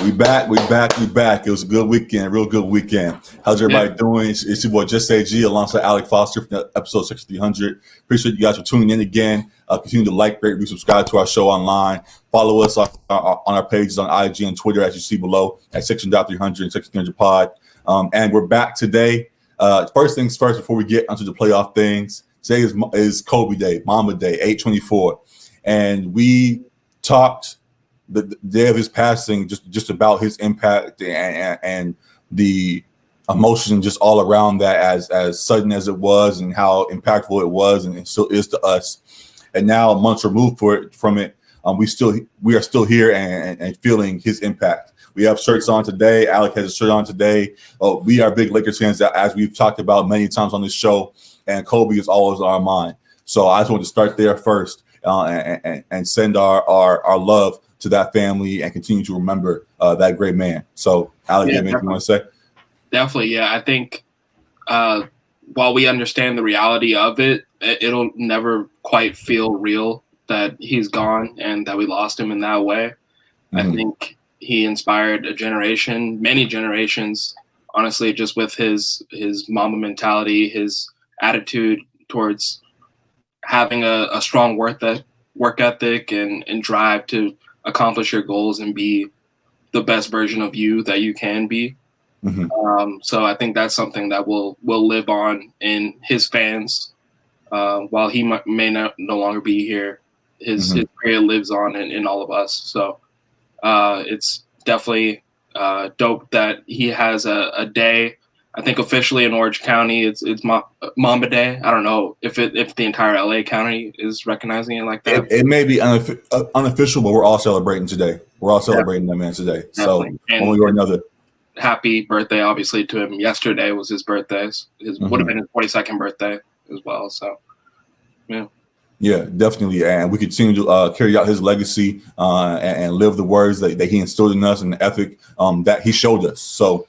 We back. It was a good weekend, real good weekend. How's everybody doing? It's your boy Just AG alongside Alec Foster from episode Section.300. Appreciate you guys for tuning in again. Continue to like, rate, subscribe to our show online. Follow us on our pages on IG and Twitter, as you see below, at Section.300 and Section.300 Pod. And we're back today. First things first, before we get onto the playoff things, today is Kobe Day, MAMBA Day, 8/24. And we talked the day of his passing, just about his impact and the emotion just all around that, as sudden as it was and how impactful it was and it still is to us. And now, months removed from it, we are still here and feeling his impact. We have shirts on today. Alec has a shirt on today. We are big Lakers fans, as we've talked about many times on this show, and Kobe is always on our mind. So I just want to start there first and send our love to that family and continue to remember that great man. So, Alec, you have anything you want to say? Definitely, yeah. I think while we understand the reality of it, it'll never quite feel real that he's gone and that we lost him in that way. Mm-hmm. I think he inspired a generation, many generations, honestly, just with his Mamba mentality, his attitude towards having a strong work ethic and drive to accomplish your goals and be the best version of you that you can be. Mm-hmm. So I think that's something that will live on in his fans while he may no longer be here. His career lives on in all of us. So it's definitely dope that he has a day. I think officially in Orange County, it's MAMBA Day. I don't know if the entire LA County is recognizing it like that. It may be unofficial, but we're all celebrating today. We're all celebrating that man today. Definitely. So one way or another. Happy birthday, obviously, to him. Yesterday was his birthday. Would have been his 42nd birthday as well. So, yeah. Yeah, definitely. And we continue to carry out his legacy and live the words that he instilled in us and the ethic that he showed us. So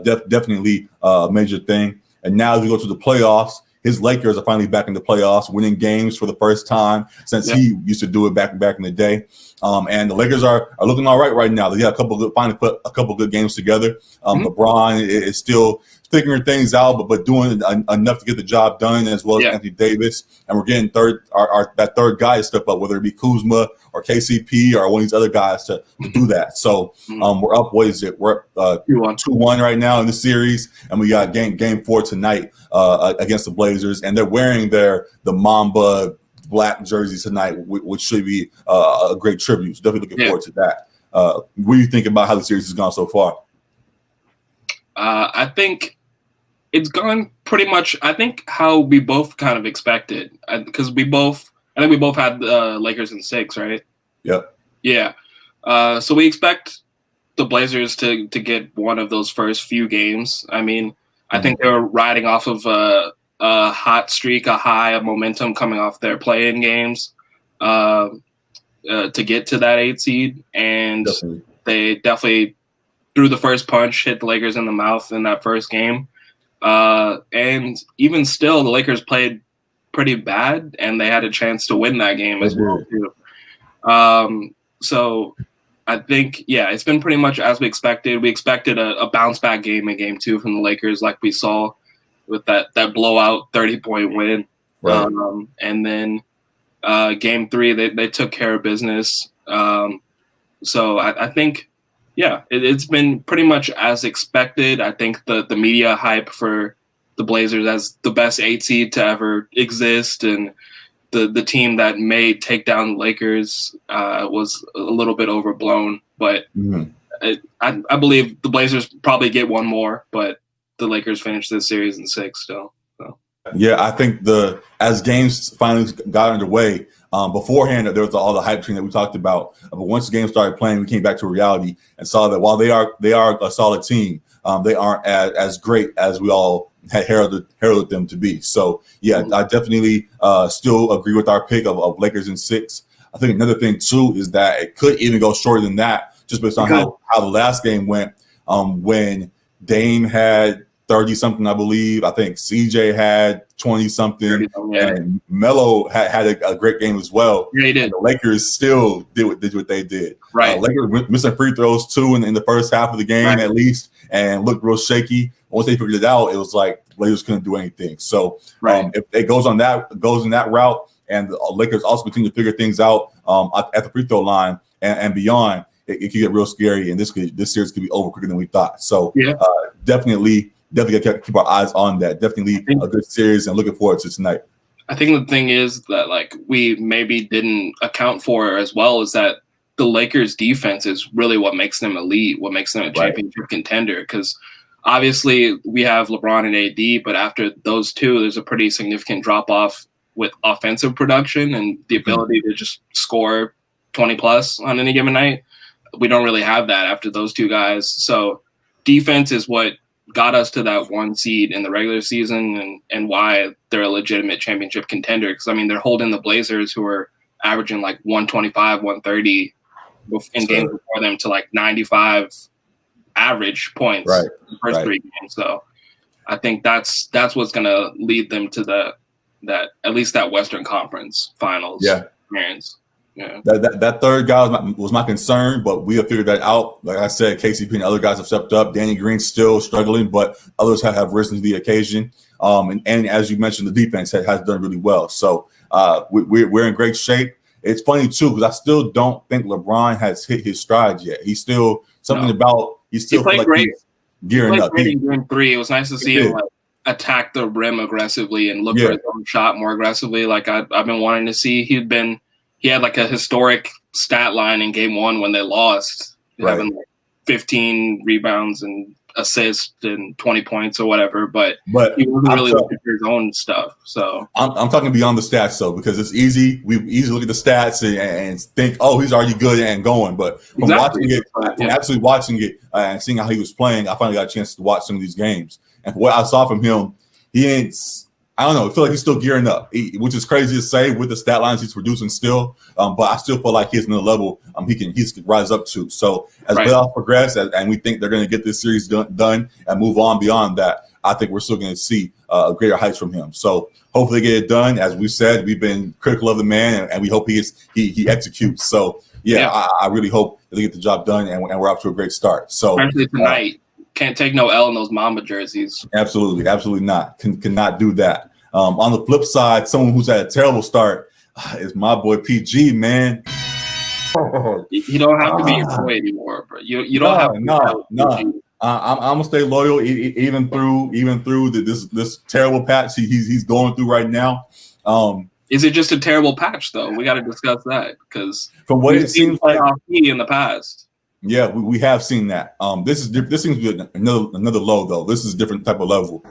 definitely a major thing. And now as we go to the playoffs, his Lakers are finally back in the playoffs, winning games for the first time since he used to do it back in the day. And the Lakers are looking all right now. They got finally put a couple good games together. LeBron is still figuring things out, but doing enough to get the job done, as well as Anthony Davis. And we're getting that third guy to step up, whether it be Kuzma or KCP or one of these other guys to do that. So we're up. What is it? We're 2-1 right now in the series, and we got game 4 tonight against the Blazers, and they're wearing the MAMBA black jersey tonight, which should be a great tribute. So definitely looking forward to that. What do you think about how the series has gone so far? I think it's gone pretty much, I think, how we both kind of expected. Because I think we both had the Lakers in 6, right? Yep. Yeah. So we expect the Blazers to get one of those first few games. I mean, I think they were riding off of a hot streak, a high of momentum coming off their play-in games to get to that 8 seed. And they definitely threw the first punch, hit the Lakers in the mouth in that first game. And even still, the Lakers played pretty bad, and they had a chance to win that game as well, too. So I think, it's been pretty much as we expected. We expected a bounce-back game in Game 2 from the Lakers, like we saw with that blowout 30-point win. Right. And then Game 3, they took care of business. So I think, it's been pretty much as expected. I think the media hype for the Blazers as the best 8 seed to ever exist and the team that may take down the Lakers was a little bit overblown. But I believe the Blazers probably get one more, but the Lakers finish this series in 6 still. So. Yeah, I think as games finally got underway, beforehand there was all the hype train that we talked about. But once the game started playing, we came back to reality and saw that while they are a solid team, they aren't as great as we all had heralded them to be. So I definitely still agree with our pick of Lakers in 6. I think another thing too is that it could even go shorter than that, just based on how the last game went. When Dame had 30-something, I believe. I think CJ had 20-something, and Melo had a great game as well. Yeah, he did. And the Lakers still did what they did. Right. Lakers missing free throws too in the first half of the game at least, and looked real shaky. Once they figured it out, it was like Lakers couldn't do anything. So if it goes in that route, and the Lakers also continue to figure things out at the free throw line and beyond, it could get real scary, and this series could be over quicker than we thought. So definitely got to keep our eyes on that. Definitely a good series, and looking forward to tonight. I think the thing is that we maybe didn't account for as well is that the Lakers defense is really what makes them elite, what makes them a championship contender. Because obviously we have LeBron and AD, but after those two, there's a pretty significant drop off with offensive production and the ability to just score 20 plus on any given night. We don't really have that after those two guys. So defense is what got us to that 1 seed in the regular season and why they're a legitimate championship contender. Because, I mean, they're holding the Blazers, who are averaging 125, 130 in games before them, to 95 average points in the first 3 games. So I think that's what's going to lead them to that at least that Western Conference Finals experience. Yeah. That third guy was my concern, but we have figured that out. Like I said, KCP and other guys have stepped up. Danny Green's still struggling, but others have risen to the occasion. And as you mentioned, the defense has done really well. So we're in great shape. It's funny too, because I still don't think LeBron has hit his stride yet. He's still he still played great. Gearing up. In Game 3, it was nice to see him attack the rim aggressively and look for his own shot more aggressively. I've been wanting to see. He had a historic stat line in Game 1 when they lost, having 15 rebounds and assists and 20 points or whatever. But he wasn't really looking for his own stuff. So I'm talking beyond the stats, though, because it's easy. We easily look at the stats and think, oh, he's already good and going. But from actually watching it and seeing how he was playing, I finally got a chance to watch some of these games. And from what I saw from him, he ain't. I don't know. I feel like he's still gearing up, which is crazy to say with the stat lines he's producing still. But I still feel like he's in a level he can rise up to. So as playoffs progress, and we think they're going to get this series done and move on beyond that, I think we're still going to see greater heights from him. So hopefully they get it done. As we said, we've been critical of the man, and we hope he executes. So I really hope that they get the job done, and we're off to a great start. So especially tonight. Can't take no L in those MAMBA jerseys. Absolutely not. Cannot do that. On the flip side, someone who's had a terrible start is my boy PG, man. You don't have to be your boy anymore, bro. You don't have to. No. I'm gonna stay loyal even through this terrible patch he's going through right now. Is it just a terrible patch though? We got to discuss that because from what it seems like in the past. Yeah, we have seen that. This seems to be another low though. This is a different type of level.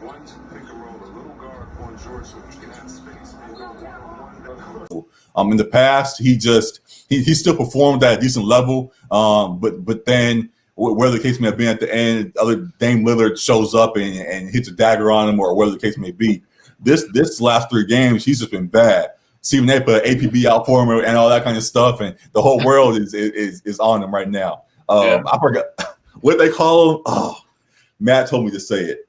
In the past, he still performed at a decent level. But then whether the case may have been at the end, other Dame Lillard shows up and hits a dagger on him, or whatever the case may be. This last 3 games, he's just been bad. Stephen A put APB out for him and all that kind of stuff, and the whole world is on him right now. I forgot what they call him. Oh, Matt told me to say it.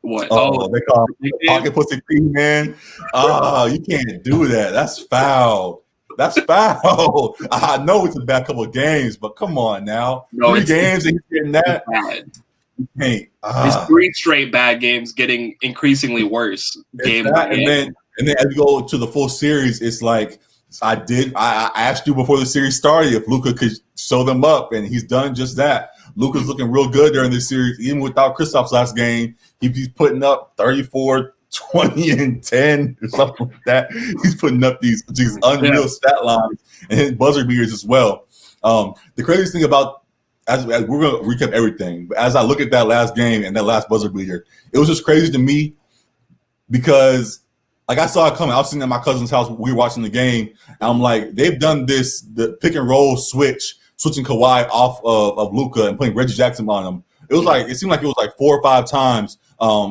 What? They call him pocket pussy P, man. You can't do that. That's foul. I know it's a bad couple of games, but come on now. 3 games and he's getting that. You can't. It's 3 straight bad games, getting increasingly worse game by game. And then as you go to the full series, it's like I asked you before the series started if Luka could show them up, and he's done just that. Luka's looking real good during this series, even without Kristaps last game. He's putting up 34, 20, and 10 or something like that. He's putting up these unreal stat lines and buzzer beaters as well. The craziest thing about as we're going to recap everything, but as I look at that last game and that last buzzer beater, it was just crazy to me because I saw it coming. I was sitting at my cousin's house. We were watching the game. And I'm like, they've done the pick and roll switching Kawhi off of Luka and putting Reggie Jackson on him. It seemed like it was 4 or 5 times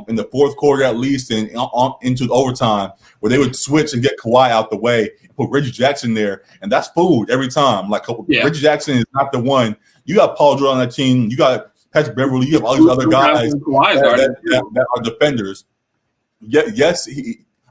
in the fourth quarter at least and into overtime where they would switch and get Kawhi out the way and put Reggie Jackson there. And that's food every time. Reggie Jackson is not the one. You got Paul George on that team. You got Patrick Beverly. You have all these other guys Kawhi that are defenders. Yes,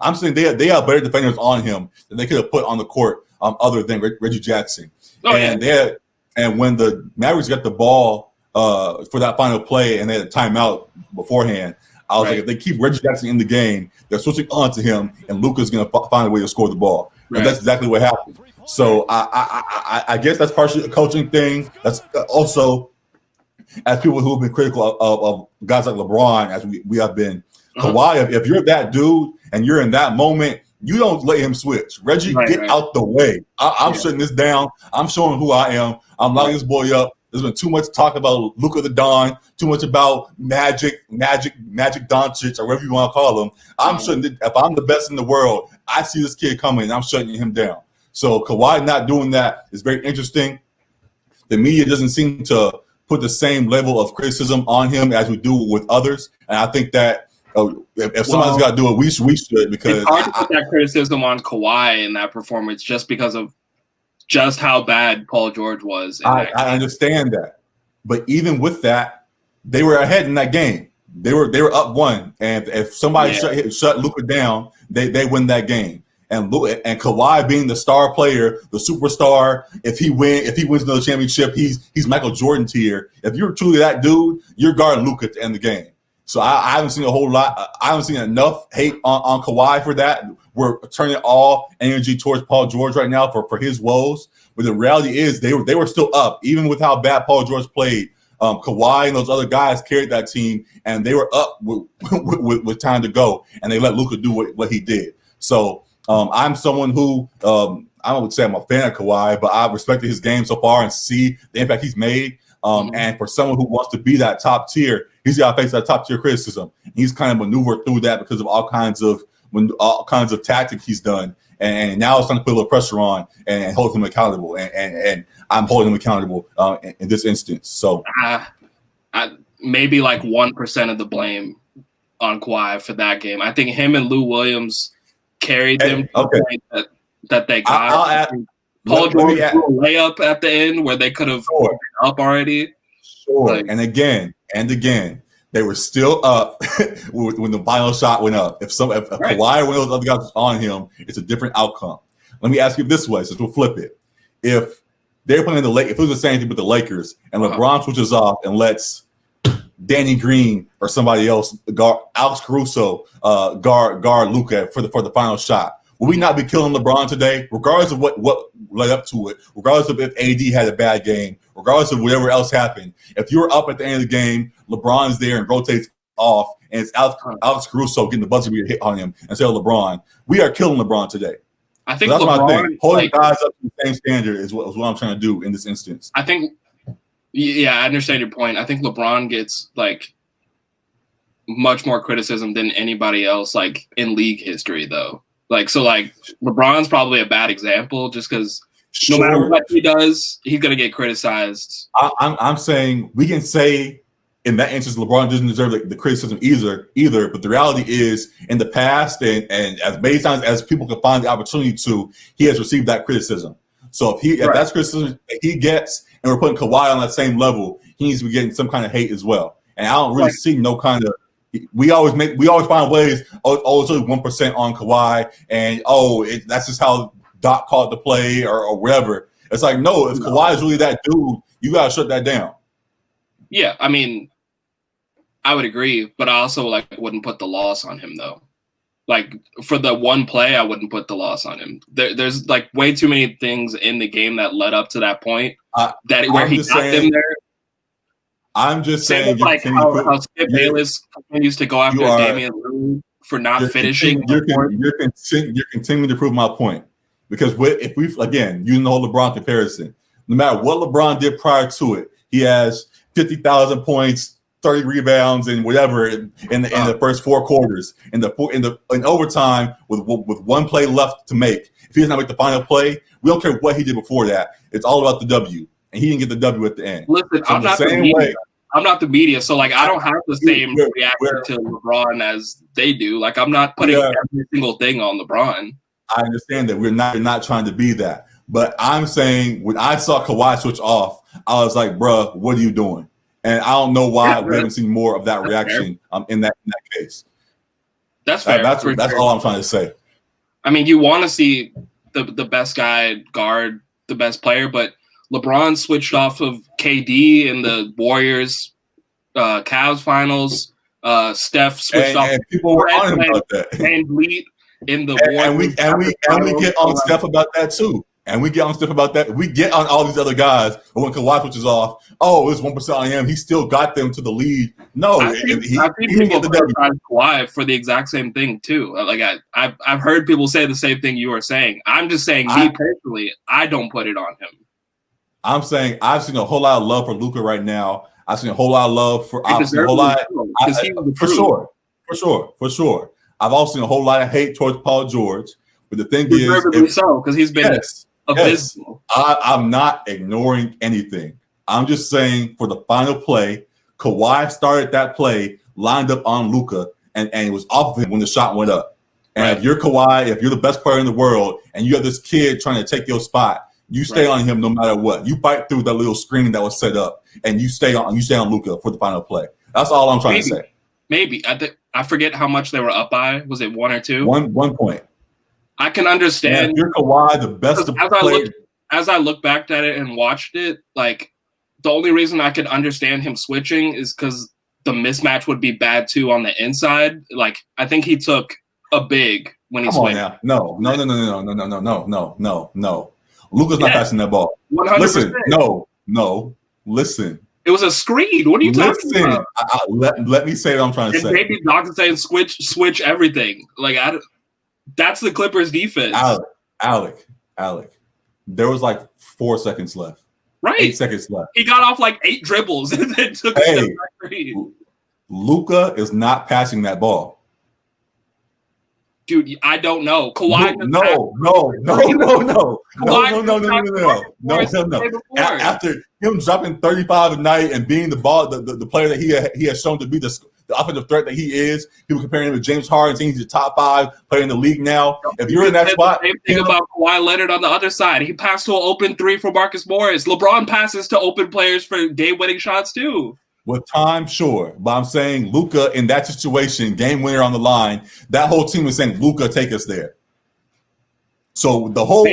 I'm saying they have better defenders on him than they could have put on the court other than Reggie Jackson. And when the Mavericks got the ball for that final play and they had a timeout beforehand, I was like, if they keep Reggie Jackson in the game, they're switching on to him, and Luka's going to find a way to score the ball. Right. And that's exactly what happened. So I guess that's partially a coaching thing. That's also, as people who have been critical of guys like LeBron, as we have been, Kawhi, if you're that dude and you're in that moment, you don't let him switch. Reggie, get out the way. I'm shutting this down. I'm showing who I am. I'm locking this boy up. There's been too much talk about Luka the Don, too much about Magic Doncic, or whatever you want to call him. I'm shutting it. If I'm the best in the world, I see this kid coming, and I'm shutting him down. So Kawhi not doing that is very interesting. The media doesn't seem to put the same level of criticism on him as we do with others, and I think that if somebody's got to do it, we should, because it's hard to put that criticism on Kawhi in that performance just because of just how bad Paul George was. I understand that, but even with that, they were ahead in that game. They were up one, and if somebody shut Luka down, they win that game. And Kawhi being the star player, the superstar, if he wins another championship, he's Michael Jordan tier. If you're truly that dude, you're guarding Luka to end the game. So I haven't seen a whole lot. I haven't seen enough hate on Kawhi for that. We're turning all energy towards Paul George right now for his woes. But the reality is they were still up, even with how bad Paul George played. Kawhi and those other guys carried that team, and they were up with time to go, and they let Luka do what he did. So I'm someone who I would say I'm a fan of Kawhi, but I've respected his game so far and see the impact he's made. And for someone who wants to be that top tier, he's got to face that top tier criticism. He's kind of maneuvered through that because of all kinds of tactics he's done. And now it's time to put a little pressure on and hold him accountable. And I'm holding him accountable in this instance. So maybe like 1% of the blame on Kawhi for that game. I think him and Lou Williams carried them to the point that they got. Paul George threw a layup at the end where they could have been up already. Sure. And again, they were still up when the final shot went up. If Kawhi or one of those other guys was on him, it's a different outcome. Let me ask you this way, since we'll flip it. If they're playing if it was the same thing with the Lakers, and LeBron switches off and lets Danny Green or somebody else guard Alex Caruso guard Luka for the final shot, will we not be killing LeBron today, regardless of what led up to it, regardless of if AD had a bad game, regardless of whatever else happened? If you're up at the end of the game, LeBron's there and rotates off, and it's Alex Caruso getting the buzzer beater hit on him instead of LeBron, we are killing LeBron today. I think so that's LeBron, my thing. Holding guys up to the same standard is what I'm trying to do in this instance. I think, I understand your point. I think LeBron gets like much more criticism than anybody else, like in league history, though. LeBron's probably a bad example just because no matter what he does, he's going to get criticized. I'm saying we can say in that instance, LeBron doesn't deserve the criticism either. But the reality is, in the past and as many times as people can find the opportunity to, he has received that criticism. So if that's criticism that he gets, and we're putting Kawhi on that same level, he needs to be getting some kind of hate as well. And I don't really see no kind of. We always find ways. It's only 1% on Kawhi, and that's just how Doc called the play or whatever. It's like, no, if Kawhi is really that dude, you gotta shut that down. Yeah, I mean, I would agree, but I also wouldn't put the loss on him though. Like for the one play, I wouldn't put the loss on him. There's way too many things in the game that led up to that point where he got them there. I'm just saying, how Skip Bayless continues to go after Damian Lillard for not finishing. You're continuing to prove my point, because if we again using the whole LeBron comparison, no matter what LeBron did prior to it, he has 50,000 points, 30 rebounds, and whatever in the first four quarters. In overtime, with one play left to make, if he does not make the final play, we don't care what he did before that. It's all about the W. And he didn't get the W at the end. Listen, so I'm not the media. I'm not the media, so I don't have the same reaction to LeBron as they do. I'm not putting every single thing on LeBron. I understand that we're not trying to be that, but I'm saying when I saw Kawhi switch off, I was like, "Bruh, what are you doing?" And I don't know why we haven't seen more of that reaction in that case. That's fair. That's all I'm trying to say. I mean, you want to see the best guy guard the best player, but LeBron switched off of KD in the Warriors Cavs finals. Steph switched off. And people were on him about that. And Bleed in the Warriors. And we get on Steph about that too. And we get on stuff about that. We get on all these other guys. But when Kawhi switches off, it's 1% on him. He still got them to the lead. No, I think people criticize Kawhi for the exact same thing too. Like I've heard people say the same thing you are saying. I'm just saying, me personally, I don't put it on him. I'm saying I've seen a whole lot of love for Luka right now. I've seen a whole lot of love for for sure. I've also seen a whole lot of hate towards Paul George. But the thing is, because he's been abysmal. I'm not ignoring anything. I'm just saying for the final play, Kawhi started that play, lined up on Luka, and it was off of him when the shot went up. And if you're Kawhi, if you're the best player in the world, and you have this kid trying to take your spot, you stay on him no matter what. You fight through that little screen that was set up, and you stay on Luka for the final play. That's all I'm trying to say. Maybe I forget how much they were up by. Was it 1 or 2? 1 point. I can understand. If you're Kawhi, the best player. As I look back at it and watched it, like the only reason I could understand him switching is because the mismatch would be bad too on the inside. Like I think he took a big when he switched. Come on now. No. Luka's not passing that ball. 100%. Listen, listen. It was a screen. What are you talking about? Let me say what I'm trying to say. Maybe Doc is saying switch everything. Like that's the Clippers defense. Alec. There was like 4 seconds left. Right. 8 seconds left. He got off like 8 dribbles and then took a step back. Luka is not passing that ball. Dude, I don't know. Kawhi. No. After him dropping 35 a night and being the ball, the player that he has shown to be the offensive threat that he is, people comparing him to James Harden, saying he's the top 5 player in the league now. If you're in that spot, same thing about Kawhi Leonard on the other side. He passed to an open 3 for Marcus Morris. LeBron passes to open players for game-winning shots too. With time, sure. But I'm saying Luka in that situation, game winner on the line, that whole team was saying, Luka, take us there. So the whole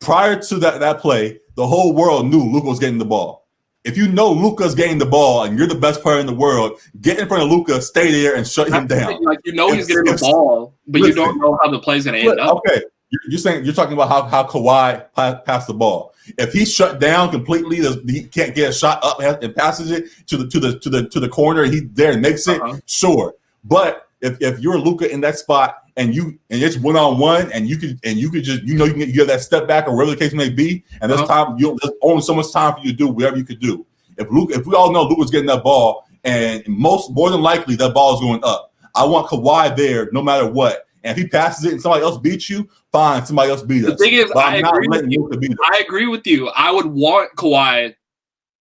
prior to that play, the whole world knew Luka was getting the ball. If you know Luka's getting the ball and you're the best player in the world, get in front of Luka, stay there, and shut him down. Like he's getting the ball, but you don't know how the play's going to end up. Okay, you're talking about how Kawhi passed the ball. If he's shut down completely, he can't get a shot up and passes it to the corner, and he's there and makes it. Sure, but if you're Luka in that spot and it's 1-on-1 and you could just you can get that step back or whatever the case may be, and there's there's only so much time for you to do whatever you could do. If we all know Luka's getting that ball, and more than likely that ball is going up. I want Kawhi there no matter what. And if he passes it and somebody else beats you, fine, somebody else beat us. The thing is, I agree with you. I would want Kawhi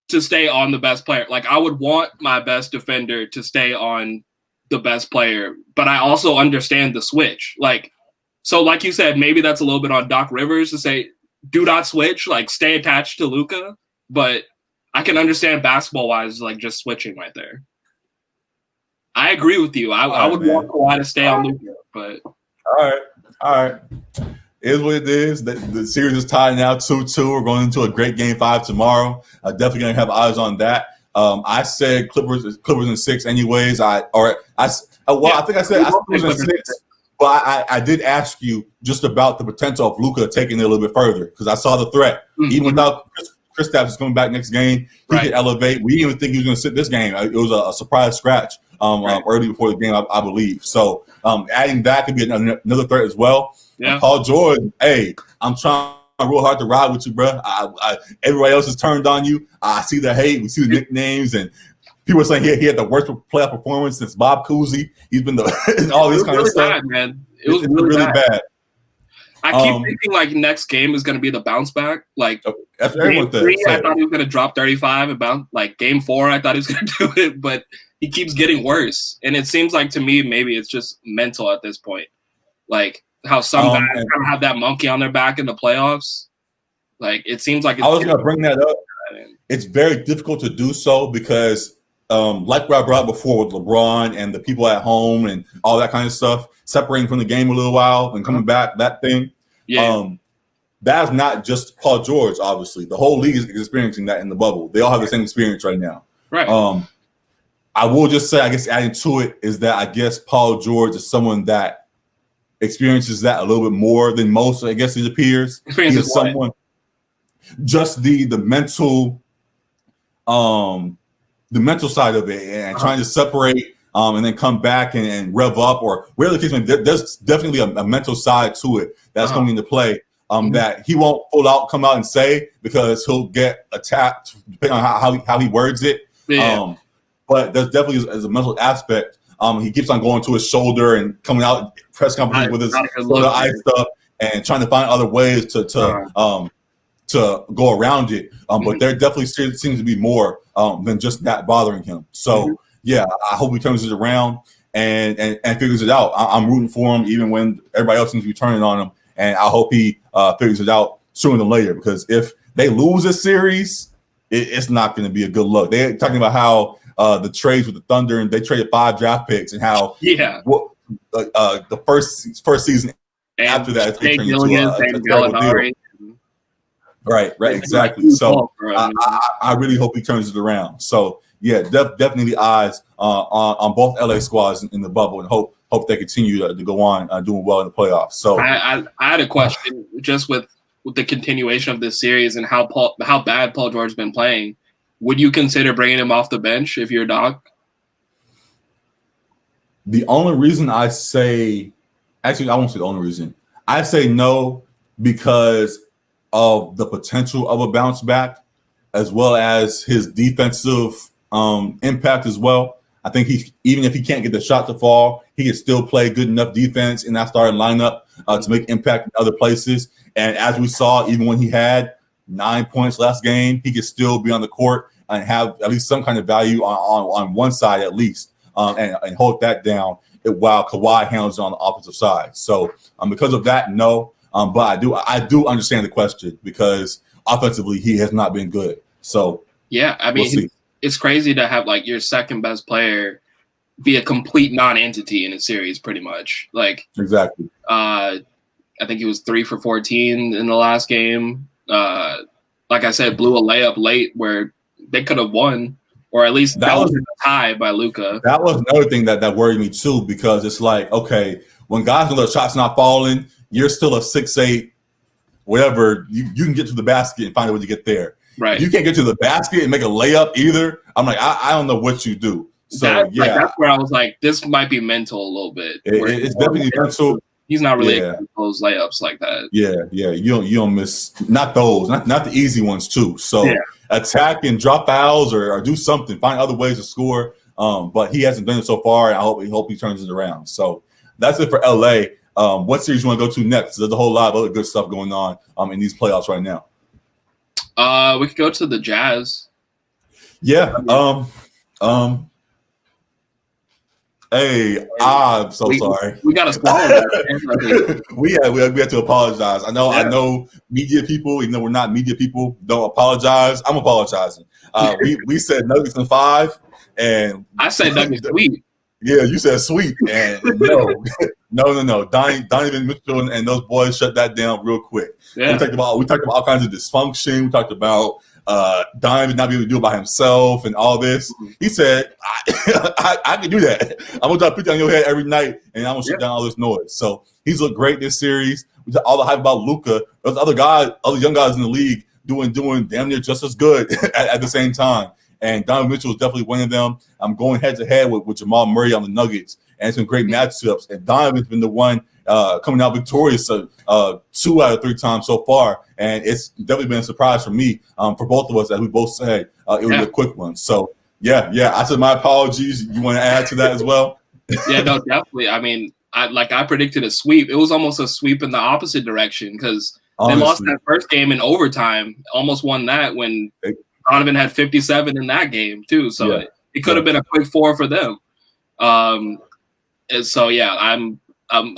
to stay on the best player. Like, I would want my best defender to stay on the best player. But I also understand the switch. Like you said, maybe that's a little bit on Doc Rivers to say, do not switch, like stay attached to Luka. But I can understand basketball-wise, like just switching right there. I agree with you. I would want Kawhi to stay on Luka, but all right. It is what it is. The series is tied now 2-2. We're going into a great game 5 tomorrow. Definitely gonna have eyes on that. I said Clippers in 6 anyways. I think I said Clippers in 6. But I did ask you just about the potential of Luka taking it a little bit further because I saw the threat. Mm-hmm. Even without Kristaps is coming back next game, he could elevate. We didn't even think he was going to sit this game. It was a surprise scratch early before the game, I believe. So adding that could be another threat as well. Yeah. Paul George, hey, I'm trying real hard to ride with you, bro. Everybody else has turned on you. I see the hate. We see the nicknames, and people are saying he had the worst playoff performance since Bob Cousy. He's been and all this kind of stuff. Bad, man. It was really bad. I keep thinking like next game is going to be the bounce back. Like game 3, I thought he was going to drop 35 and bounce. Like game 4, I thought he was going to do it, but he keeps getting worse. And it seems like to me maybe it's just mental at this point. Like how some guys kind of have that monkey on their back in the playoffs. Like it seems like I was going to bring that up. It's very difficult to do so because, like what I brought up before with LeBron and the people at home and all that kind of stuff, separating from the game a little while and coming back, that thing. Yeah. That's not just Paul George, obviously. The whole league is experiencing that in the bubble. They all have the same experience right now. Right. I will just say, I guess adding to it is that I guess Paul George is someone that experiences that a little bit more than most, I guess, his peers. He is someone, just the mental side of it and trying to separate and then come back and rev up or whatever the case may be. There's definitely a mental side to it that's coming into play that he won't come out and say because he'll get attacked depending on how he words it. Yeah. But there's definitely is a mental aspect. He keeps on going to his shoulder and coming out press conferences with his shoulder iced up and trying to find other ways to go around it. But there definitely seems to be more than just that bothering him. So yeah, I hope he turns it around and figures it out. I'm rooting for him even when everybody else seems to be turning on him. And I hope he figures it out sooner than later, because if they lose this series, it's not going to be a good look. They're talking about how the trades with the Thunder, and they traded 5 draft picks, and how the first season and after that it's going to turn into a terrible deal. Right, exactly. So I really hope he turns it around. So yeah, definitely eyes on both LA squads in the bubble, and hope they continue to go on doing well in the playoffs. So I had a question just with the continuation of this series and how bad Paul George has been playing. Would you consider bringing him off the bench if you're Doc? The only reason I say, actually, I won't say the only reason. I say no because of the potential of a bounce back, as well as his defensive impact as well. I think even if he can't get the shot to fall, he can still play good enough defense in that starting lineup to make impact in other places. And as we saw, even when he had 9 points last game, he could still be on the court and have at least some kind of value on one side at least, and hold that down while Kawhi handles it on the offensive side. So because of that, no. But I do understand the question, because offensively he has not been good. So yeah, I mean, it's crazy to have like your second best player be a complete non-entity in a series, pretty much. Like exactly. I think he was 3 for 14 in the last game. Like I said, blew a layup late where they could have won, or at least that was a tie by Luka. That was another thing that worried me too, because it's like, okay, when guys know the shot's not falling, you're still a 6'8", whatever. You can get to the basket and find a way to get there. Right. You can't get to the basket and make a layup either. I'm like, I don't know what you do. So that's where I was like, this might be mental a little bit. It's definitely mental. He's not really those layups like that. Yeah. You don't miss not those, not the easy ones too. So attack and drop fouls or do something. Find other ways to score. But he hasn't done it so far, and I hope he turns it around. So that's it for LA. What series you want to go to next? There's a whole lot of other good stuff going on in these playoffs right now. We could go to the Jazz. Yeah. Hey, I'm so sorry. We got to swallow that. we have to apologize. I know media people, even though we're not media people, don't apologize. I'm apologizing. We said Nuggets in 5, and I said Nuggets sweet. Yeah, you said sweet, and no. Donovan Mitchell and those boys shut that down real quick. Yeah. We talked about all kinds of dysfunction. We talked about Donovan not being able to do it by himself and all this. He said, I can do that. I'm going to try to put that on your head every night, and I'm going to shut down all this noise. So he's looked great this series. All the hype about Luka. There's other young guys in the league doing damn near just as good at the same time. And Donovan Mitchell is definitely one of them. I'm going head-to-head with Jamal Murray on the Nuggets, and it's been great matchups. And Donovan's been the one coming out victorious 2 out of 3 times so far. And it's definitely been a surprise for me, for both of us, as we both said it was a quick one. So, yeah. I said my apologies. You want to add to that as well? Yeah, no, definitely. I mean, I predicted a sweep. It was almost a sweep in the opposite direction, because they lost that first game in overtime, almost won that when Donovan had 57 in that game too. So it could have been a quick 4 for them. And so, I'm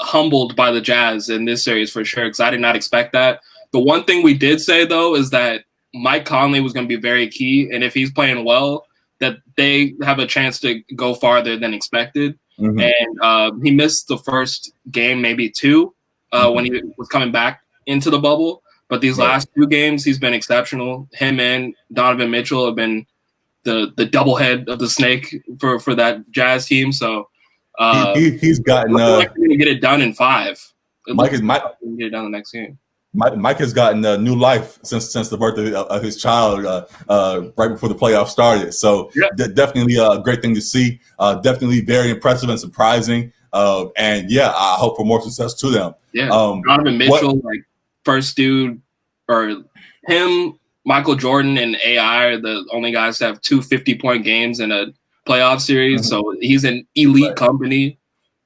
humbled by the Jazz in this series for sure, because I did not expect that. The one thing we did say, though, is that Mike Conley was going to be very key, and if he's playing well, that they have a chance to go farther than expected. Mm-hmm. And he missed the first game, maybe two, when he was coming back into the bubble. But these last 2 games, he's been exceptional. Him and Donovan Mitchell have been the double head of the snake for that Jazz team. So he's gotten like going to get it done in 5. Mike get it done the next game. Mike has gotten new life since the birth of his child right before the playoffs started. So definitely a great thing to see. Definitely very impressive and surprising. And I hope for more success to them. Yeah, Donovan Mitchell, first dude, or him, Michael Jordan, and AI are the only guys to have 2 50-point games in a playoff series. Mm-hmm. So he's an elite company.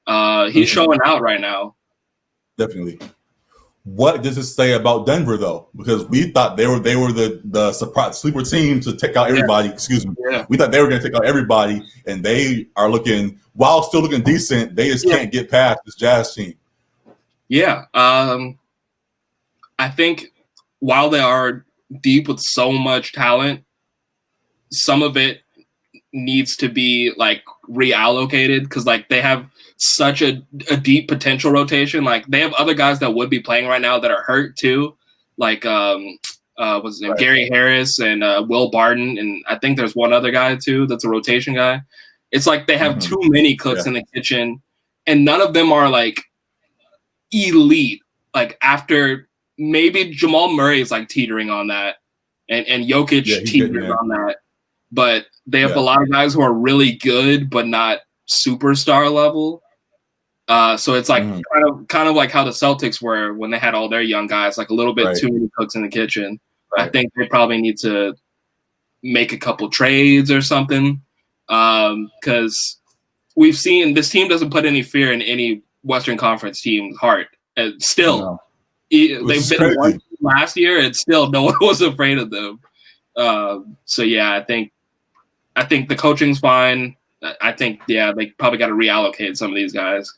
He's showing out right now. Definitely. What does it say about Denver, though? Because we thought they were the surprise sleeper team to take out everybody. Yeah. Excuse me. Yeah. We thought they were going to take out everybody, and they are looking, while still looking decent, they just can't get past this Jazz team. Yeah. I think while they are deep with so much talent, some of it needs to be reallocated because they have such a deep potential rotation. They have other guys that would be playing right now that are hurt too, what's his name, Gary Harris and Will Barton, and I think there's one other guy too that's a rotation guy. It's they have too many cooks in the kitchen, and none of them are elite. After maybe Jamal Murray is teetering on that, and Jokic teetering on that, but they have a lot of guys who are really good but not superstar level. So it's kind of like how the Celtics were when they had all their young guys, a little bit too many cooks in the kitchen. Right. I think they probably need to make a couple trades or something, because we've seen this team doesn't put any fear in any Western Conference team's heart. And still, they've been one last year, and still no one was afraid of them. So I think the coaching's fine. I think they probably got to reallocate some of these guys.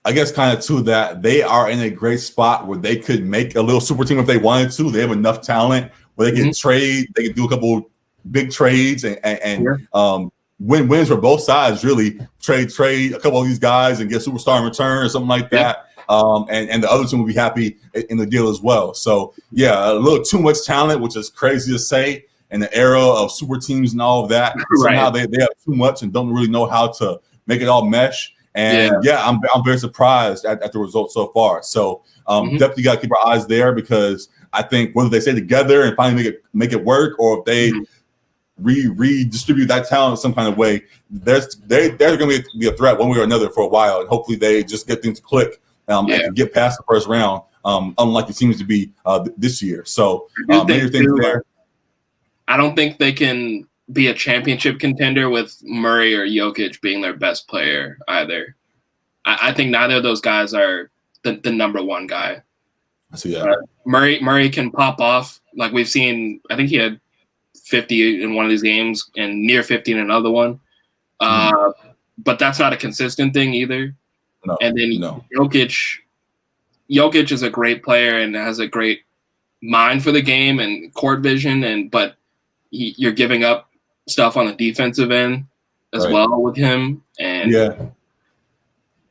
I guess kind of to that, they are in a great spot where they could make a little super team if they wanted to. They have enough talent where they can trade. They can do a couple big trades and win-wins for both sides. Really, trade a couple of these guys and get a superstar in return or something like that. And the other team will be happy in the deal as well. So a little too much talent, which is crazy to say. In the era of super teams and all of that, somehow they have too much and don't really know how to make it all mesh. And I'm very surprised at the results so far. So definitely got to keep our eyes there, because I think whether they stay together and finally make it work, or if they redistribute that talent in some kind of way, they're going to be a threat one way or another for a while. And hopefully they just get things to click and get past the first round, unlike it seems to be this year. So major things there. I don't think they can be a championship contender with Murray or Jokic being their best player either. I think neither of those guys are the number one guy. I see that. Murray can pop off like we've seen. I think he had 50 in one of these games and near 50 in another one. But that's not a consistent thing either. No, and then Jokic is a great player and has a great mind for the game and court vision, but you're giving up stuff on the defensive end as well with him. And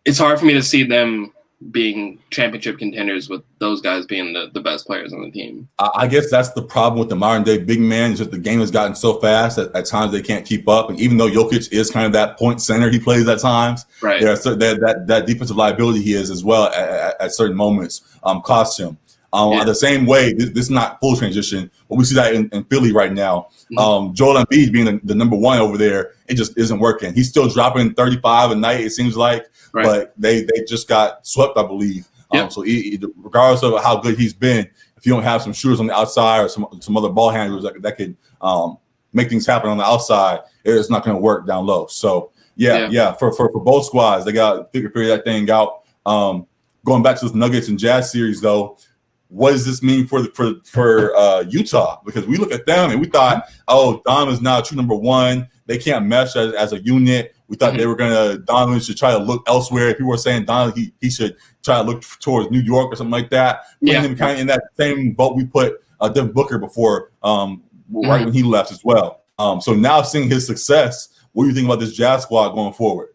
it's hard for me to see them being championship contenders with those guys being the best players on the team. I guess that's the problem with the modern day big man. Is just the game has gotten so fast that at times they can't keep up. And even though Jokic is kind of that point center he plays at times, that defensive liability he is as well at certain moments costs him. The same way, this is not full transition, but we see that in Philly right now. Joel Embiid being the number one over there, it just isn't working. He's still dropping 35 a night, it seems like, but they just got swept, I believe. So regardless of how good he's been, if you don't have some shooters on the outside or some other ball handlers that could make things happen on the outside, it's not going to work down low. So for both squads, they got to figure that thing out. Going back to this Nuggets and Jazz series, though, what does this mean for Utah? Because we look at them and we thought, Dom is now true number one. they can't mesh as a unit. We thought they were gonna Donovan should try to look elsewhere. People were saying Donovan he should try to look towards New York or something like that. Putting him kind of in that same boat we put Devin Booker before, right when he left as well. So now seeing his success, what do you think about this Jazz squad going forward?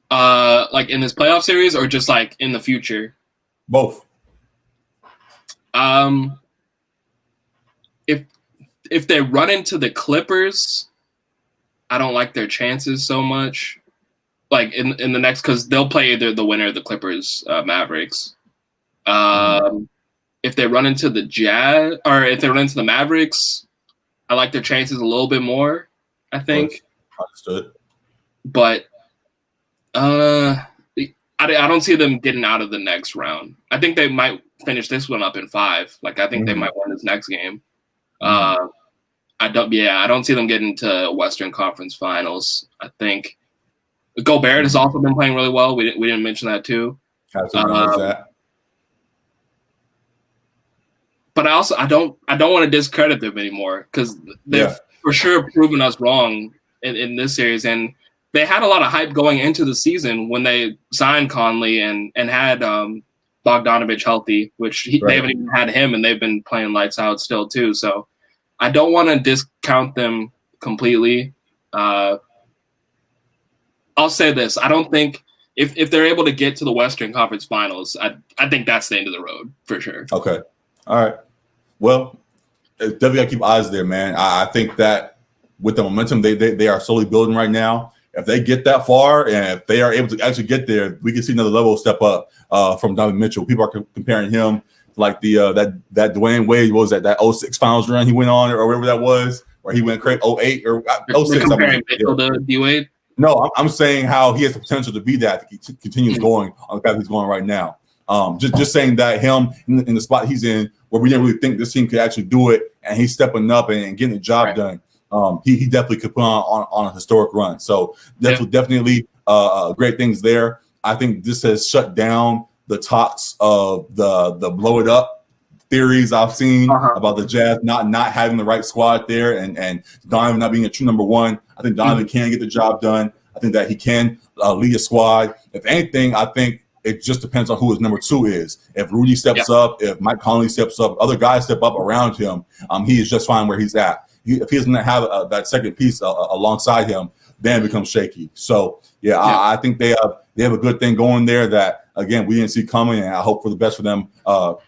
Like in this playoff series or just like in the future? Both. If they run into the Clippers, I don't like their chances so much. Like in the next, because they'll play either the winner of the Clippers, Mavericks. If they run into the Jazz, or if they run into the Mavericks, I like their chances a little bit more, I think. Understood. But I don't see them getting out of the next round. I think they might finish this one up in 5. Like I think they might win this next game. I don't see them getting to Western Conference Finals. I think Gobert has also been playing really well. We didn't mention that too. That. But I don't want to discredit them anymore because they've for sure proven us wrong in this series. And they had a lot of hype going into the season when they signed Conley and had Bogdanovich healthy, which they haven't even had him, and they've been playing lights out still too. So I don't want to discount them completely. I'll say this. I don't think if they're able to get to the Western Conference Finals, I think that's the end of the road for sure. Okay. All right. Well, definitely got to keep eyes there, man. I think that with the momentum they are slowly building right now, if they get that far and if they are able to actually get there, we can see another level step up from Donovan Mitchell. People are comparing him like the that Dwayne Wade, what was that 06 finals run he went on or whatever that was, where he went crazy 08 or 06. Comparing Mitchell to D-Wade? No, I'm saying how he has the potential to be that if he continues going on the path he's going right now. Just saying that him in the spot he's in, where we didn't really think this team could actually do it, and he's stepping up and getting the job done. He definitely could put on a historic run. So definitely great things there. I think this has shut down the talks of the blow it up theories I've seen about the Jazz not having the right squad there and Donovan not being a true number one. I think Donovan can get the job done. I think that he can lead a squad. If anything, I think it just depends on who his number 2 is. If Rudy steps up, if Mike Conley steps up, other guys step up around him, he is just fine where he's at. If he doesn't have that second piece alongside him, then it becomes shaky. So, I think they have a good thing going there that, again, we didn't see coming, and I hope for the best for them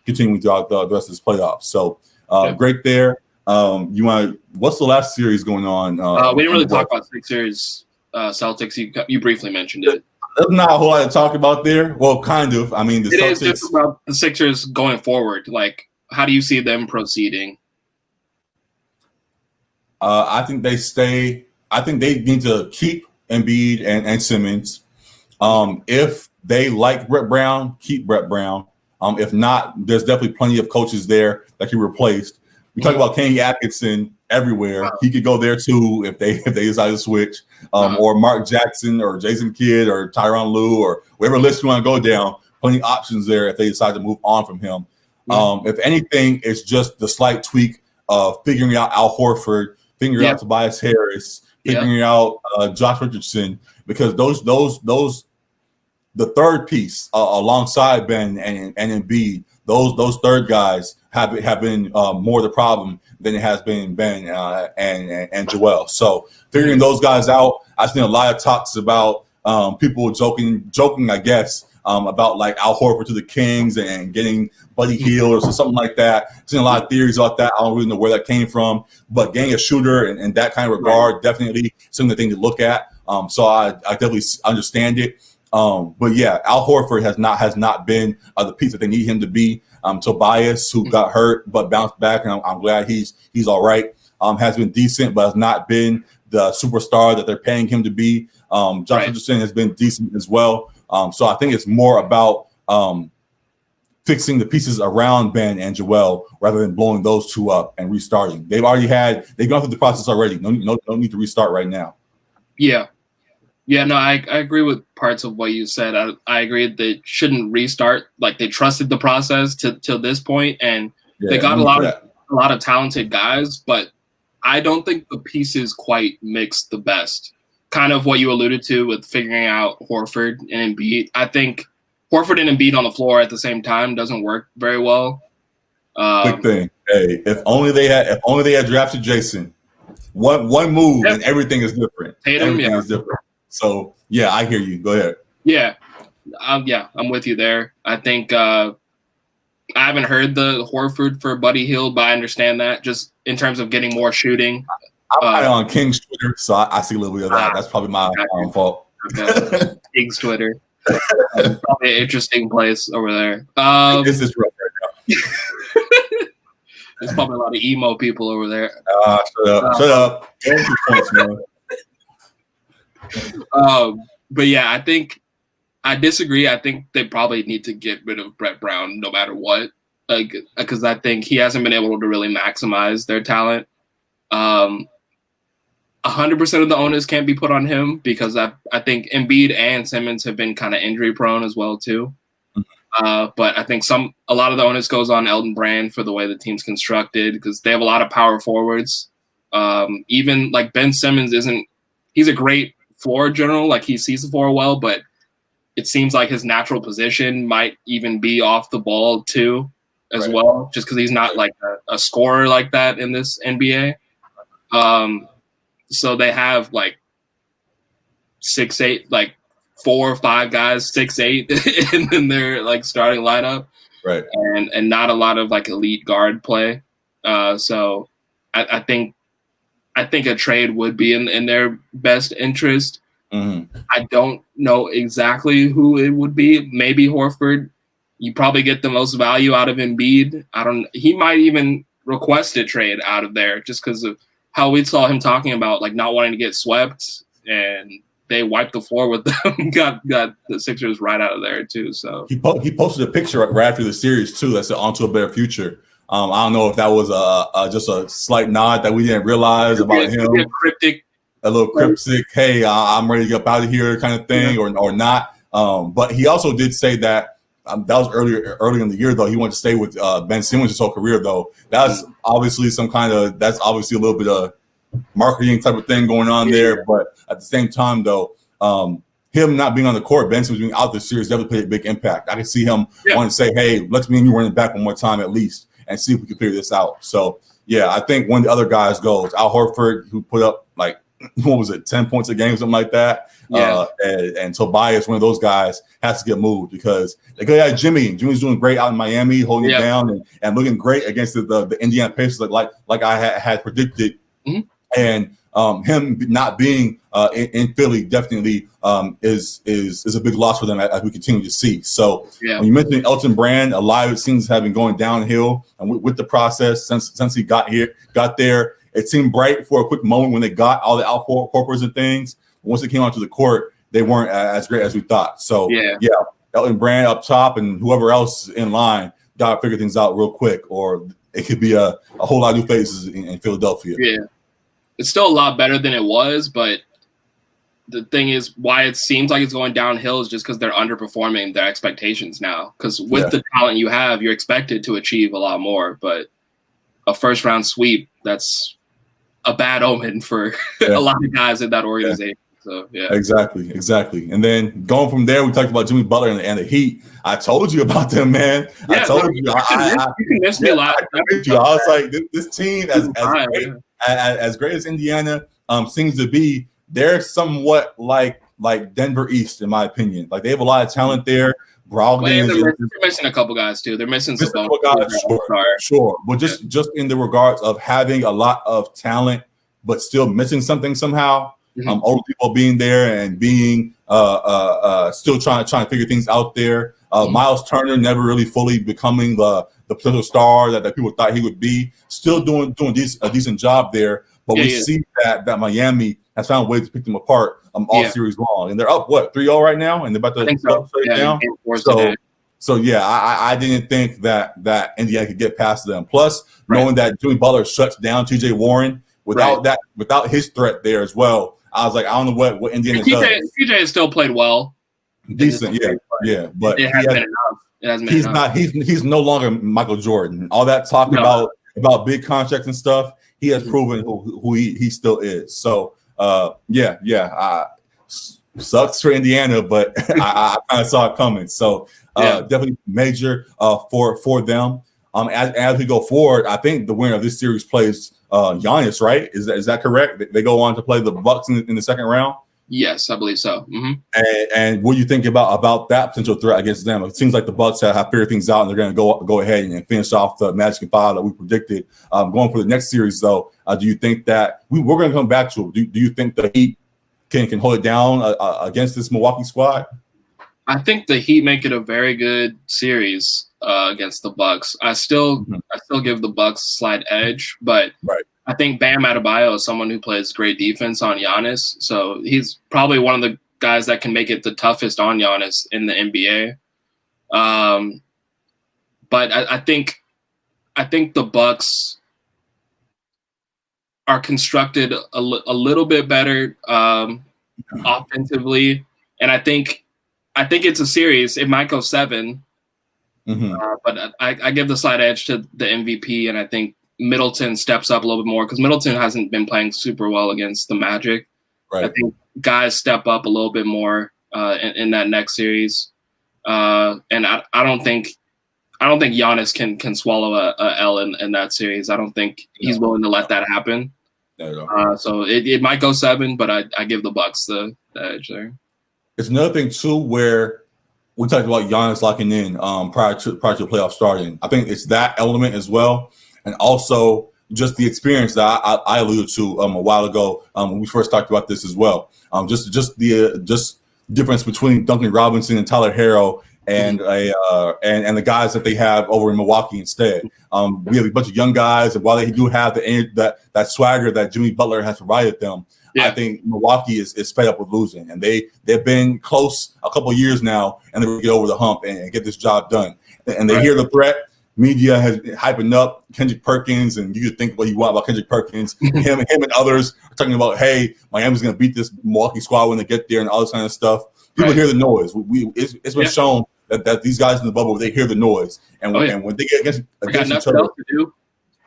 continuing throughout the rest of this playoffs. So, great there. What's the last series going on? We didn't really talk about Sixers, Celtics. You briefly mentioned it. There's not a whole lot to talk about there. Well, kind of. I mean, it is just about the Sixers going forward. Like, how do you see them proceeding? I think they stay. I think they need to keep Embiid and Simmons. If they like Brett Brown, keep Brett Brown. If not, there's definitely plenty of coaches there that can replace. We talk about Kenny Atkinson everywhere. He could go there too if they decide to switch. Or Mark Jackson or Jason Kidd or Tyronn Lue or whatever list you want to go down. Plenty of options there if they decide to move on from him. If anything, it's just the slight tweak of figuring out Al Horford, figuring out Tobias Harris, figuring out Josh Richardson, because those the third piece alongside Ben and Embiid, those third guys have been more the problem than it has been Ben and Joel. So figuring those guys out, I've seen a lot of talks about people joking, I guess, about like Al Horford to the Kings and getting Buddy Hield or something like that. I've seen a lot of theories about that. I don't really know where that came from, but getting a shooter in that kind of regard, definitely something to look at. So I definitely understand it. But yeah, Al Horford has not been the piece that they need him to be. Tobias, who got hurt but bounced back, and I'm glad he's all right. Has been decent, but has not been the superstar that they're paying him to be. Josh Richardson has been decent as well. So I think it's more about fixing the pieces around Ben and Joel rather than blowing those two up and restarting. They've gone through the process already. No need to restart right now. Yeah. Yeah, no, I agree with parts of what you said. I agree they shouldn't restart. Like, they trusted the process till this point, and they got a lot of talented guys. But I don't think the pieces quite mix the best. Kind of what you alluded to with figuring out Horford and Embiid. I think Horford and Embiid on the floor at the same time doesn't work very well. Quick thing, hey, if only they had drafted Jason. One move and everything is different. Everything is different. So yeah, I hear you. Go ahead. Yeah, I'm with you there. I think I haven't heard the Horford for Buddy Hield, but I understand that just in terms of getting more shooting. I'm on King's Twitter, so I see a little bit of that. That's probably my own fault. Okay. King's Twitter, probably an interesting place over there. This is rough right now. There's probably a lot of emo people over there. Shut up. Points, man. But yeah, I disagree. I think they probably need to get rid of Brett Brown no matter what, because I think he hasn't been able to really maximize their talent. 100% of the onus can't be put on him because I think Embiid and Simmons have been kind of injury prone as well too. But I think a lot of the onus goes on Elton Brand for the way the team's constructed because they have a lot of power forwards. Even like Ben Simmons he's a great floor general, like he sees the floor well, but it seems like his natural position might even be off the ball too, as well, just because he's not like a scorer like that in this NBA. So they have like 6'8", like 4 or 5 guys, 6'8", in their like starting lineup, right? And not a lot of like elite guard play. So I think a trade would be in their best interest. Mm-hmm. I don't know exactly who it would be. Maybe Horford. You probably get the most value out of Embiid. He might even request a trade out of there just because of how we saw him talking about like not wanting to get swept, and they wiped the floor with them. got the Sixers right out of there too. So he posted a picture right after the series too that said "On to a better future." I don't know if that was just a slight nod that we didn't realize about him. A little cryptic, hey, I'm ready to get up out of here kind of thing, or not. But he also did say that that was early in the year, though. He wanted to stay with Ben Simmons his whole career, though. That's obviously that's obviously a little bit of marketing type of thing going on there. But at the same time, though, him not being on the court, Ben Simmons being out this series definitely played a big impact. I can see him wanting to say, hey, let's me and you run it back one more time at least and see if we can figure this out. So, yeah, I think one of the other guys goes. Al Horford, who put up like, what was it, 10 points a game, something like that. Yeah. And Tobias, one of those guys, has to get moved because they could have Jimmy. Jimmy's doing great out in Miami, holding it down and looking great against the Indiana Pacers, like I had predicted. Mm-hmm. And him not being in Philly definitely is a big loss for them as we continue to see. So when you mentioned Elton Brand, a lot of it seems to have been going downhill, and with the process since he got there. It seemed bright for a quick moment when they got all the Al Horfords and things. Once they came onto the court, they weren't as great as we thought. So, Elton Brand up top and whoever else in line got to figure things out real quick, or it could be a whole lot of new faces in Philadelphia. Yeah. It's still a lot better than it was, but the thing is why it seems like it's going downhill is just because they're underperforming their expectations now. Because with the talent you have, you're expected to achieve a lot more. But a first-round sweep, that's a bad omen for a lot of guys in that organization. So exactly. And then going from there, we talked about Jimmy Butler and the Heat. I told you about them, man. I told you. You can miss me a lot. I was like, this team, as great as Indiana seems to be, they're somewhat like Denver East, in my opinion. Like they have a lot of talent there. Brogdon, they're missing a couple guys too. They're missing some guys, sure. But just in the regards of having a lot of talent, but still missing something somehow. Older people being there and being still trying to figure things out there. Miles Turner never really fully becoming the potential star that people thought he would be. Still doing a decent job there. But we see that Miami has found ways to pick them apart all series long. And they're up, 3-0 right now? And they're about to shut it down? So I didn't think that Indiana could get past them. Plus, knowing that Jimmy Butler shuts down T.J. Warren without his threat there as well, I was like, I don't know what Indiana does. TJ has still played well. Decent, but it hasn't been enough. It hasn't been enough. He's no longer Michael Jordan. All that talk about big contracts and stuff. he has proven who he still is. So sucks for Indiana, but I kind of saw it coming. So definitely major for them. As we go forward, I think the winner of this series plays Giannis, right? Is that correct? They go on to play the Bucks in the second round. Yes, I believe so. Mm-hmm. And what do you think about that potential threat against them? It seems like the Bucks have figured things out, and they're going to go ahead and finish off the Magic and 5 that we predicted. Going for the next series, though, do you think that we're going to come back to it? Do you think the Heat can hold it down against this Milwaukee squad? I think the Heat make it a very good series against the Bucks. I still give the Bucks a slight edge, but I think Bam Adebayo is someone who plays great defense on Giannis, so he's probably one of the guys that can make it the toughest on Giannis in the NBA. But I think the Bucks are constructed a little bit better offensively, and I think it's a series. It might go 7, but I give the slight edge to the MVP, and I think Middleton steps up a little bit more because Middleton hasn't been playing super well against the Magic. Right. I think guys step up a little bit more in that next series, and I don't think Giannis can swallow a L in that series. I don't think he's willing to let that happen. So it might go 7, but I give the Bucks the edge there. It's another thing too where we talked about Giannis locking in prior to the playoff starting. I think it's that element as well. And also just the experience that I alluded to a while ago when we first talked about this as well. Just the difference between Duncan Robinson and Tyler Herro and the guys that they have over in Milwaukee instead. We have a bunch of young guys, and while they do have that swagger that Jimmy Butler has provided them, I think Milwaukee is fed up with losing, and they've been close a couple of years now, and they're going to get over the hump and get this job done. And they hear the threat. Media has been hyping up Kendrick Perkins, and you can think what you want about Kendrick Perkins. him and others are talking about, hey, Miami's going to beat this Milwaukee squad when they get there and all this kind of stuff. People hear the noise. It's been shown that these guys in the bubble, they hear the noise. And when they get against each other,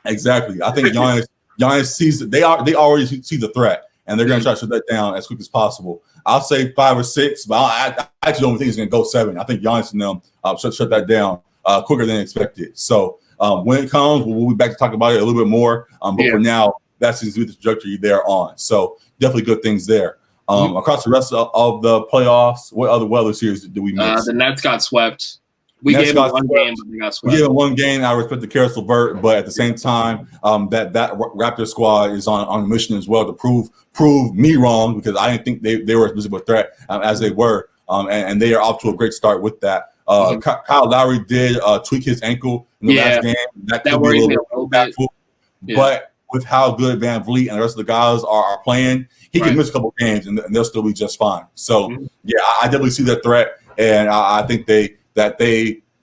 exactly. I think Giannis sees that they already see the threat, and they're going to try to shut that down as quick as possible. I'll say 5 or 6, but I actually don't think it's going to go 7. I think Giannis and them shut that down quicker than expected. So when it comes, we'll be back to talk about it a little bit more. But for now, that seems to be the trajectory they're on. So definitely good things there. Across the rest of the playoffs, what other series did we miss? The Nets got swept. We gave them one game, but they got swept. We gave them one game. I respect the Karis LeVert, but at the same time, that Raptor squad is on a mission as well to prove me wrong, because I didn't think they were a visible threat as they were, and they are off to a great start with that. Kyle Lowry did tweak his ankle in the last game. That worries me a little bit. But with how good Van Vliet and the rest of the guys are playing, he can miss a couple games and they'll still be just fine. So I definitely see that threat, and I think they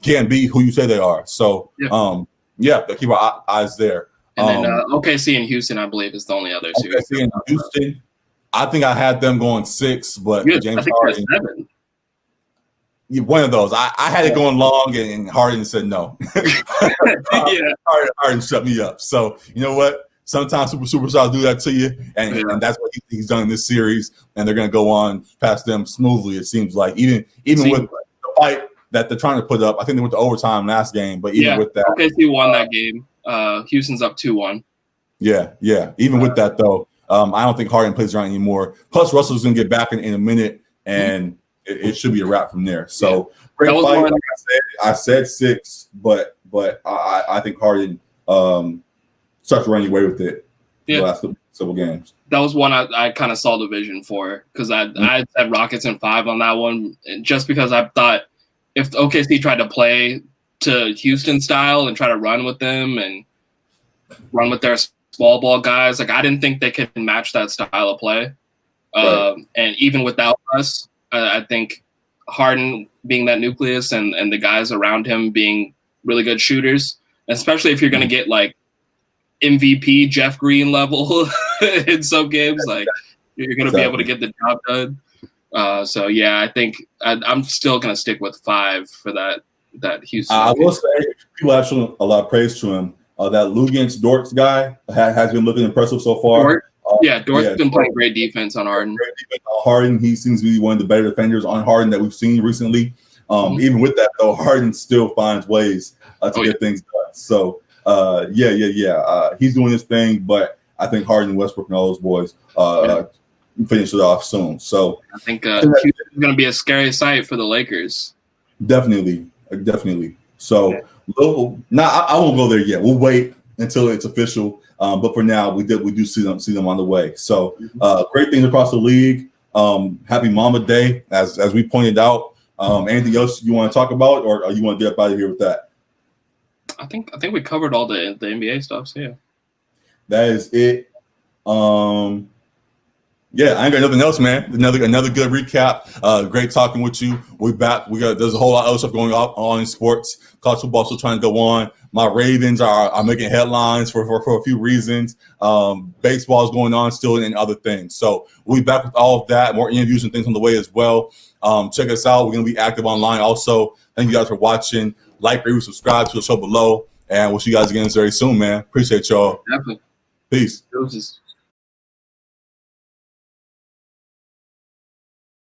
can be who you say they are. So keep our eyes there. And then OKC and Houston, I believe, is the only other series. OKC and Houston, I think I had them going 6, but James Harden. 7. One of those. I had it going long, and Harden said no. Harden shut me up. So you know what? Sometimes superstars do that to you, and that's what he's done in this series. And they're going to go on past them smoothly. It seems like even with the fight that they're trying to put up. I think they went to overtime last game, but even with that, OKC won that game. Houston's up 2-1. Yeah. Even with that though, I don't think Harden plays around anymore. Plus, Russell's going to get back in a minute, and it should be a wrap from there. So great fight. Like I said 6, but I think Harden starts running away with it the last several games. That was one I kind of saw the vision for, because I said Rockets in 5 on that one, and just because I thought if OKC tried to play to Houston style and try to run with them and run with their small ball guys, like I didn't think they could match that style of play. And even without us, I think Harden being that nucleus and the guys around him being really good shooters, especially if you're going to get like MVP Jeff Green level in some games, like you're going to be able to get the job done. I think I'm still going to stick with 5 for that Houston. I will say people have shown a lot of praise to him that Lugansk Dortz guy has been looking impressive so far. Dort's been playing great defense on Harden. Harden, he seems to be one of the better defenders on Harden that we've seen recently. Even with that, though, Harden still finds ways to get things done. So, he's doing his thing, but I think Harden, Westbrook, and all those boys finish it off soon. So I think it's going to be a scary sight for the Lakers. Definitely. So, I won't go there yet. We'll wait until it's official. But for now, we do see them on the way. So, great things across the league. Happy MAMBA Day, as we pointed out. Anything else you want to talk about, or you want to get up out of here with that? I think we covered all the NBA stuff. So yeah, that is it. I ain't got nothing else, man. Another good recap. Great talking with you. We're back. There's a whole lot of other stuff going on in sports. College football still trying to go on. My Ravens are making headlines for a few reasons. Baseball is going on still and other things. So we'll be back with all of that. More interviews and things on the way as well. Check us out. We're going to be active online also. Thank you guys for watching. Like, review, subscribe to the show below. And we'll see you guys again very soon, man. Appreciate y'all. Definitely. Peace. Deuces.